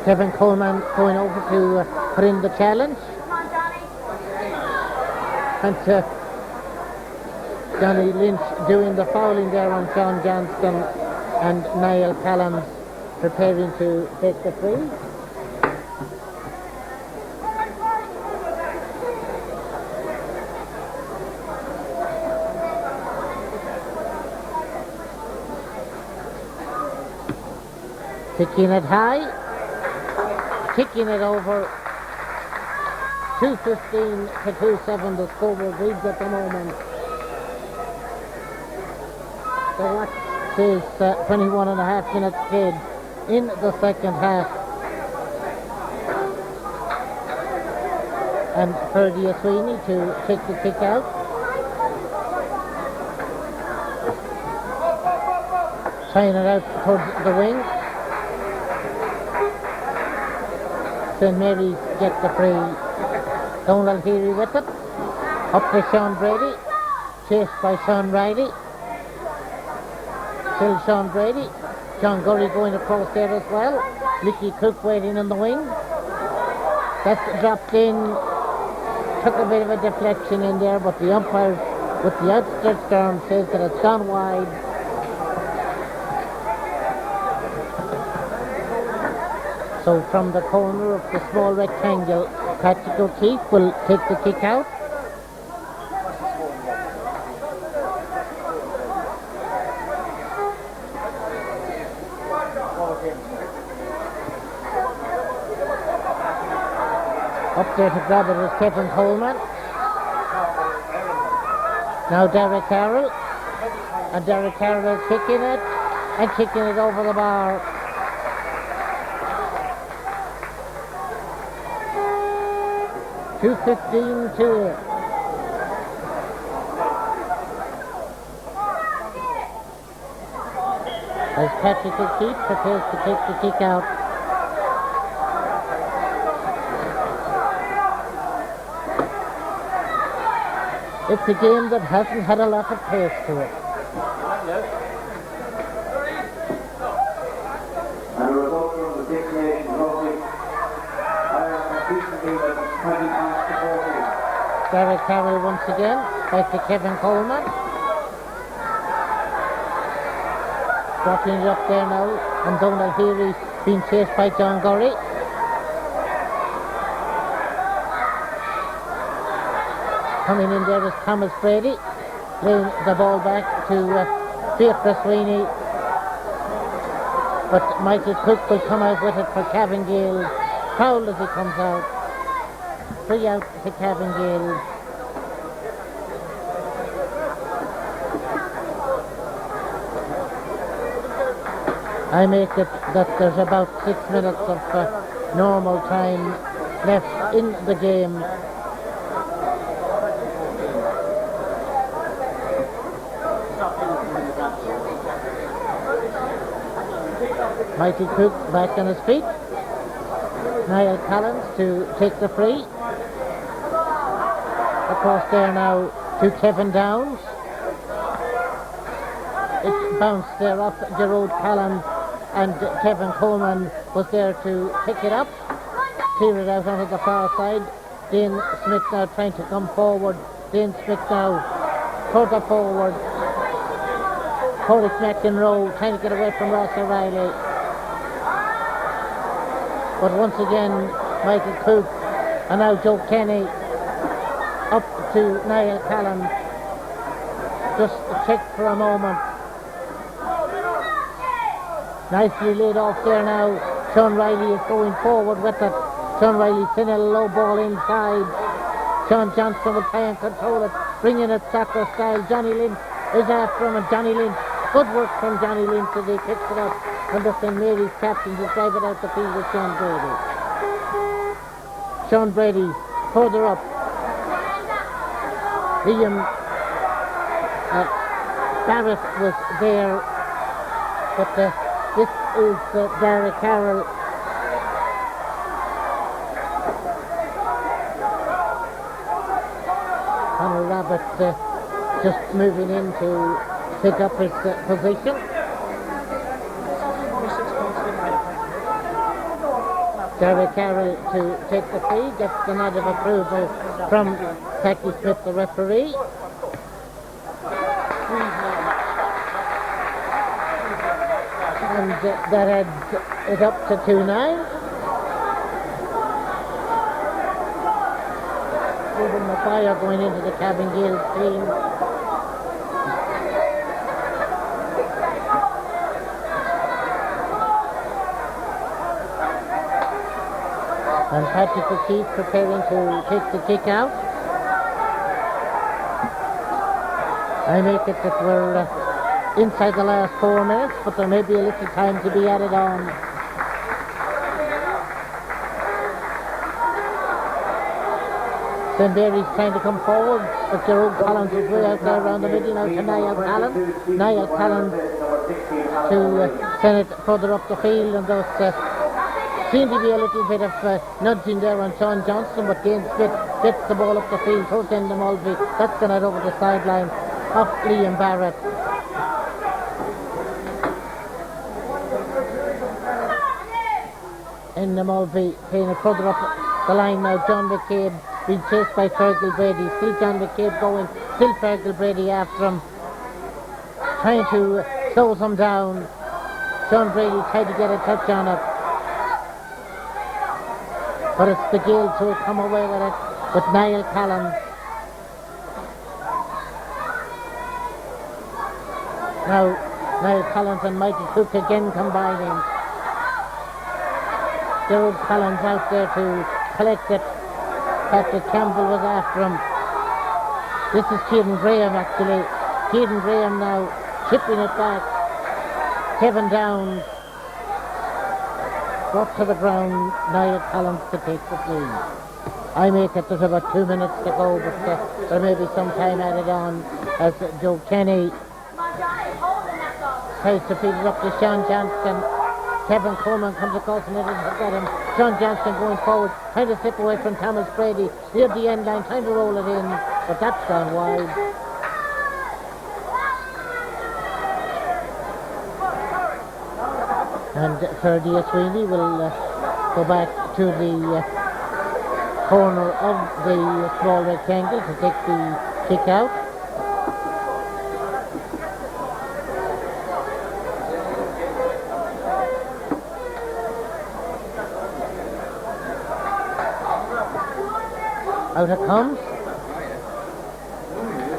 Kevin Coleman going over to put in the challenge. And Johnny Lynch doing the fouling there on Sean Johnston, and Niall Callan preparing to take the free. Kicking it high, kicking it over. 2:15 to 2:7 the scoreboard reads at the moment. The watch says 21 and a half minutes played in the second half. And Ferdy Sweeney to take the kick out. Trying it out towards the wing. St. Mary's get the free. Donald Healy with it. Up to Sean Brady. Chased by Sean Riley. Still Sean Brady. John Gurry going across there as well. Mickey Cook waiting in the wing. That's dropped in. Took a bit of a deflection in there, but the umpire with the outstretched arm says that it's gone wide. So from the corner of the small rectangle, Patrick O'Keefe will take the kick out. Up there to grab it is Kevin Coleman. Now Derek Harrell. And Derek Harrell is kicking it and kicking it over the bar. (2:15) as Patrick O'Keefe prepares to take the kick out. It's a game that hasn't had a lot of pace to it. And the result from the Six Nations Rugby, Derek Harrell once again, back to Kevin Coleman. Dropping it up there now, and Donald Healy being chased by John Gurry. Coming in there is Thomas Brady, laying the ball back to Beatrice Sweeney. But Michael Cook will come out with it for Cavan Gaels. Foul as he comes out. Free out to Cavan Gaels. I make it that there's about 6 minutes of normal time left in the game. Mighty Cook back on his feet. Niall Collins to take the free. Across there now to Kevin Downs. It bounced there off Gerard Callan, and Kevin Coleman was there to pick it up. Clear it out onto the far side. Dane Smith now trying to come forward. Dane Smith now further forward. Corey McEnroe trying to get away from Ross O'Reilly. But once again, Michael Cook and now Joe Kenny up to Niall Callan. just check for a moment. Nicely laid off there now. Sean Riley is going forward with it. Sean Riley sending a low ball inside. Sean Johnston will try and control it, bringing it soccer style. Johnny Lynch is after him, and Johnny Lynch, good work from Johnny Lynch as he picks it up. And the St. Mary's captain to drive it out the field with Sean Brady. Sean Brady further up. Liam Barrett was there, but this is Dara Carroll. Conor Rabbit just moving in to pick up his position. Dara Carroll to take the free, gets the nod of approval from Packy Smith, the referee. And that adds it up to 2-9. Stephen Maguire going into the Cavan Gaels team. And Patrick O'Keefe preparing to take the kick out. I make it that we're inside the last 4 minutes, but there may be a little time to be added on. St. Mary's trying to come forward, but Jerome Collins is way out there around the middle now to Niall Callan. Niall Callan to send it further up the field, and thus seemed to be a little bit of nudging there on Sean Johnston, but Dane Smith gets the ball up the field towards Enda Mulvey. That's going out over the sideline of Liam Barrett. Enda Mulvey playing it further up the line now. John McCabe being chased by Fergal Brady. Still John McCabe going, still Fergal Brady after him, trying to slow him down. Sean Brady tried to get a touch on it, but it's the Gaels who have come away with it, with Niall Collins. Now Niall Collins and Michael Cook again combining. Gerald Collins out there to collect it. Patrick Campbell was after him. This is Kieran Graham actually. Kieran Graham now chipping it back. Kevin Downs brought to the ground. Niall Collins to take the lead. I make it, there's about 2 minutes to go, but there may be some time added on as Joe Kenny tries to feed it up to Sean Johnston. Kevin Coleman comes across and doesn't get him. Sean Johnston going forward, trying to slip away from Thomas Brady near the end line, trying to roll it in, but that's gone wide. And Ferdy Sweeney will go back to the corner of the small rectangle to take the kick out. Out it comes.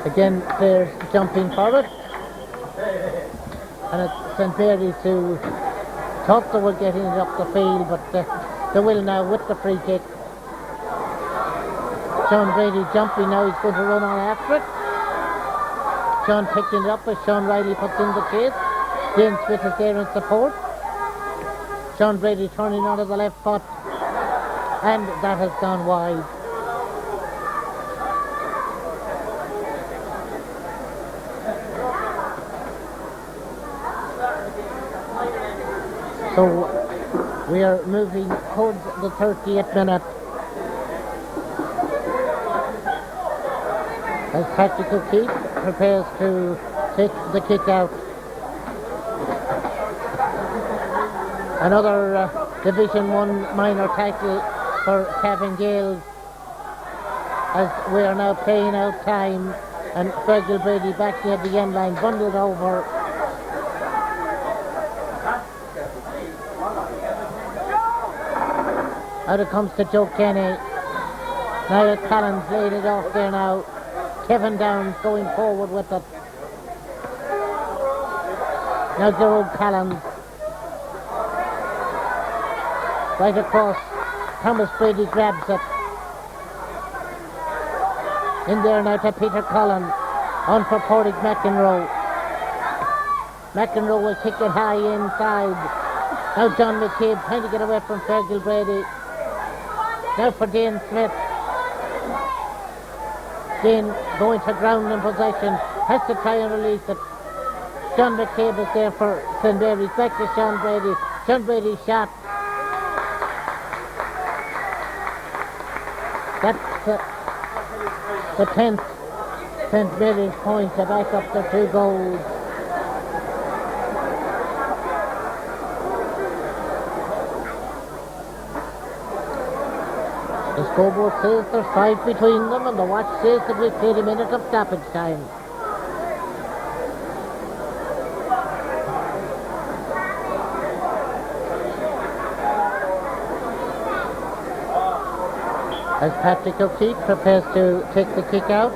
Again, players jumping forward. And it's St. Mary's who thought they were getting it up the field, but they will now with the free kick. Sean Brady jumping now, he's going to run on after it. Sean picking it up as Sean Riley puts in the chase. Dane Smith is there in support. Sean Brady turning onto the left foot, and that has gone wide. So we are moving towards the 30th minute as Patrick O'Keefe prepares to take the kick out. Another Division 1 minor title for Cavan Gaels as we are now playing out time, and Fergal Brady back near the end line, bundled over. Out it comes to Joe Kenny. Niall Collins laid it off there now. Kevin Downs going forward with it. Now Gerald Collins. Right across. Thomas Brady grabs it. In there now to Peter Cullen. On for Porrick McEnroe. McEnroe will kick it high inside. Now John McCabe trying to get away from Fergal Brady. Now for Dane Smith. Dane going to ground in possession. Has to try and release it. John McCabe is there for St. Mary's. Back to Sean Brady. Sean Brady shot. That's the 10th St. Mary's point to back up the 2 goals. The scoreboard says there's 5 between them, and the watch says that we've played a minute of stoppage time. As Patrick O'Keefe prepares to take the kick out.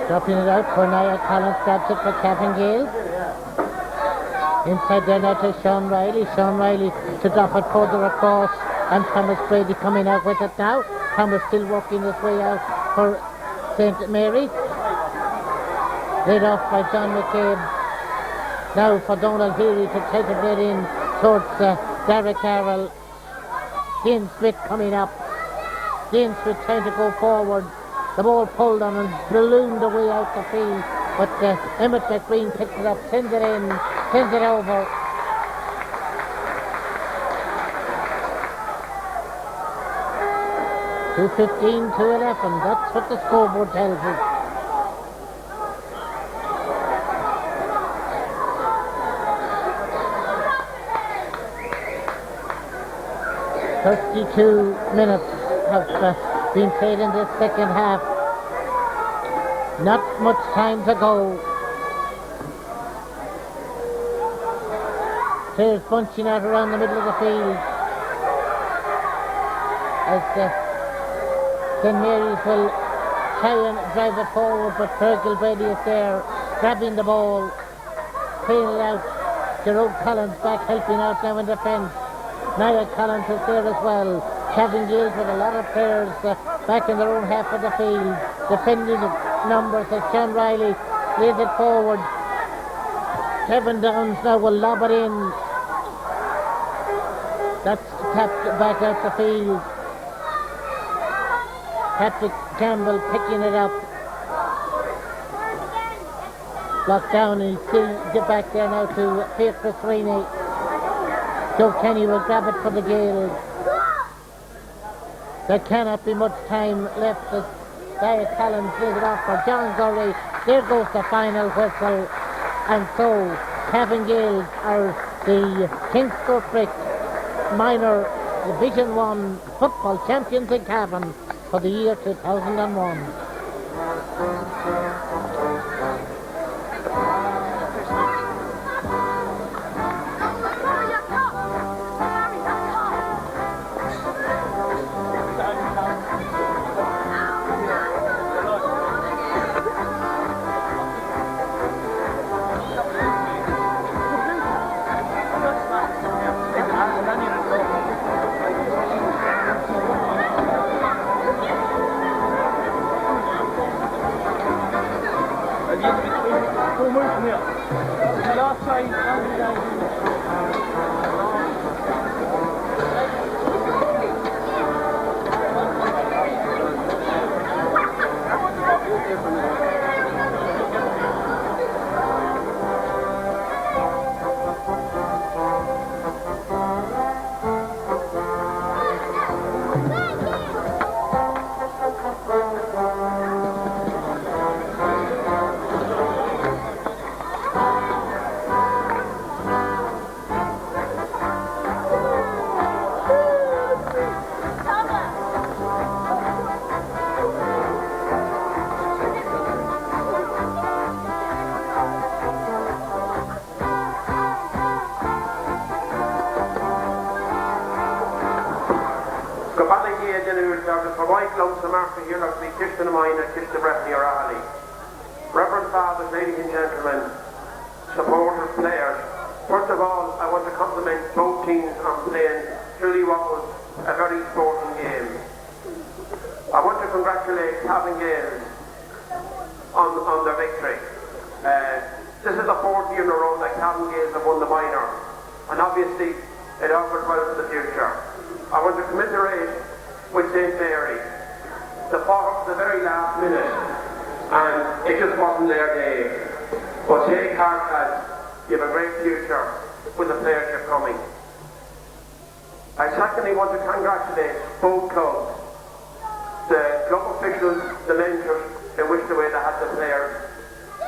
Dropping it out for Niall Collins, grabs it for Cavan Gaels. Inside there now to Sean Riley. Sean Riley to drop it further across, and Thomas Brady coming out with it now. Thomas still working his way out for St. Mary's. Led off by John McCabe. Now for Donald Healy to try to get in towards Derek Carroll. Dane Smith coming up. Dane Smith trying to go forward. The ball pulled on and ballooned away out the field, but Emmett McGreen picks it up, sends it in, sends it over. .2:15 to 11, that's what the scoreboard tells us. .32 minutes have been played in this second half. Not much time to go. Players bunching out around the middle of the field as St. Mary's will try and drive it forward, but Fergal Brady is there grabbing the ball, playing it out. Gerald Collins back helping out now in defence. Niall Collins is there as well. Cavan Gaels with a lot of players back in their own half of the field, defending the numbers as Sean Riley lays it forward. Kevin Downs now will lob it in. That's tapped back out the field. Patrick Campbell picking it up. Blocked down, and he's still get back there now to Peter Sweeney. Joe Kenny will grab it for the Gaels. There cannot be much time left as Derek Collins lays it off for John Gurley. There goes the final whistle. And so Cavan Gaels are the Kingscourt Minor Division 1 football champions in Cavan for the year 2001. Gabala Gael Dinner, Dr. Pawai Clumps, the Mark here, Dr. Kishtan Mine, and Kishtan Breffney or Ali. Reverend Fathers, ladies and gentlemen, supporters, players. First of all, I want to compliment both teams on playing truly what was a very sporting game. I want to congratulate Cavan Gaels on their victory. This is the fourth year in a row that Cavan Gaels have won the minor, and obviously it offers well for the future. I want to commiserate with St. Mary. They fought up to the very last minute, and it just wasn't their day. But take heart, lads, you have a great future with the playership coming. I secondly want to congratulate both clubs, the club officials, the mentors, in which the way they had the players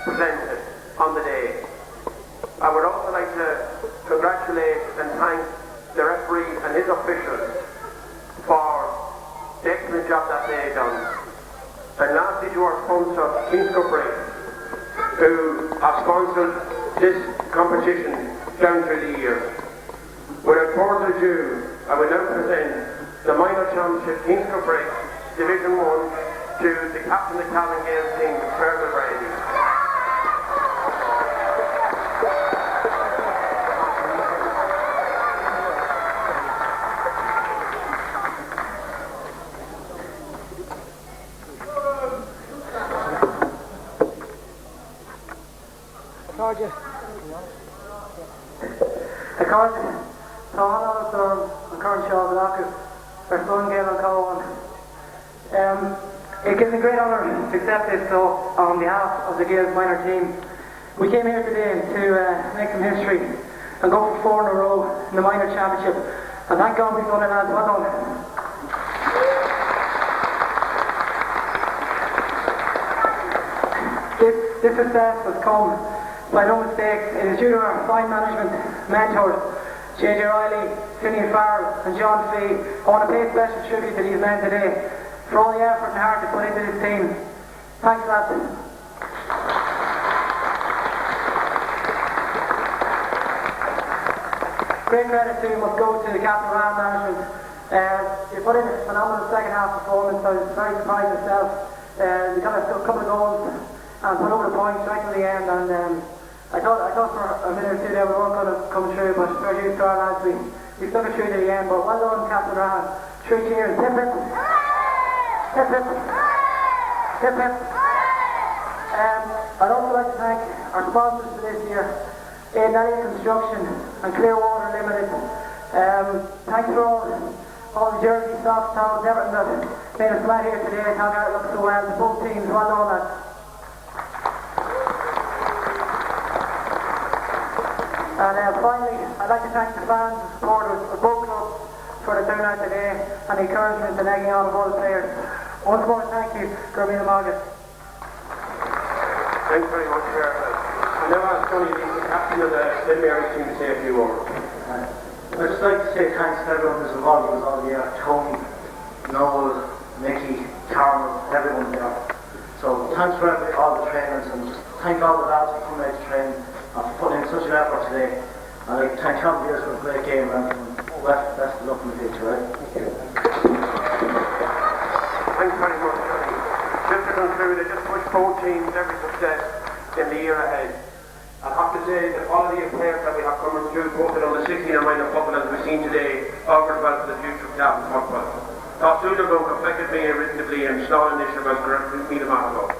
presented on the day. I would also like to congratulate and thank the referee and his officials for the excellent job that they done. And lastly to our sponsor, King's Cupbery, who have sponsored this competition down through the years. Without further ado, I will now present the minor championship King's Cupbery Division 1 to the captain of the Cavan Gaels team, Fergal Brady. It gives me great honour to accept this on behalf of the Gaels minor team. We came here today to make some history and go for 4 in a row in the minor championship. And thank God we've done it, lads. Well done. This success has come by no mistake. It is due to our fine management mentors, J.J. Riley, Finian Farrell and John Fee. I want to pay special tribute to these men today for all the effort and heart they put into this team. Thanks, lads. Great credit to must go to the Captain Ram management. They put in a phenomenal second half performance. I was very surprised myself. They got a couple of goals and put over the points right to the end. And I thought for a minute or two there we weren't going to come through, but fair dues to our lads. We stuck it through to the end. But well done, Captain Ram. 3 cheers. Hip hip. Hip hip. Hip hip. I'd also like to thank our sponsors for this year, A&W Construction and Clearwater Limited. Thanks for all the jerseys, socks, towels, everything that made us glad here today. I thought it looked so well. The both teams, well done, lads. And finally, I'd like to thank the fans and supporters of both clubs for the turnout today and the encouragement and egging on of all the players. Once more, thank you, Gurmina Margaret. Thanks very much, Chairman. I now ask Tony Lee, the captain of the St. Mary's team, to say a few words. I'd just like to say thanks to everyone who's involved with us all year. Tony, Noel, Mickey, Carmel, everyone there. So thanks for all the trainers, and just thank all the lads for coming out to train and for putting in such an effort today. And I thank Cavan Gaels for a great game, and best of luck in the future, right? Thanks very much, Johnny. Just to conclude, I just wish both teams every success in the year ahead. I have to say the quality of players that we have coming through, both on the 16 and minor football as we've seen today, augurs well for the future of Cavan football. Tá súile go go feicid mé a rinne bliain, slán is about Gurmina Margaret.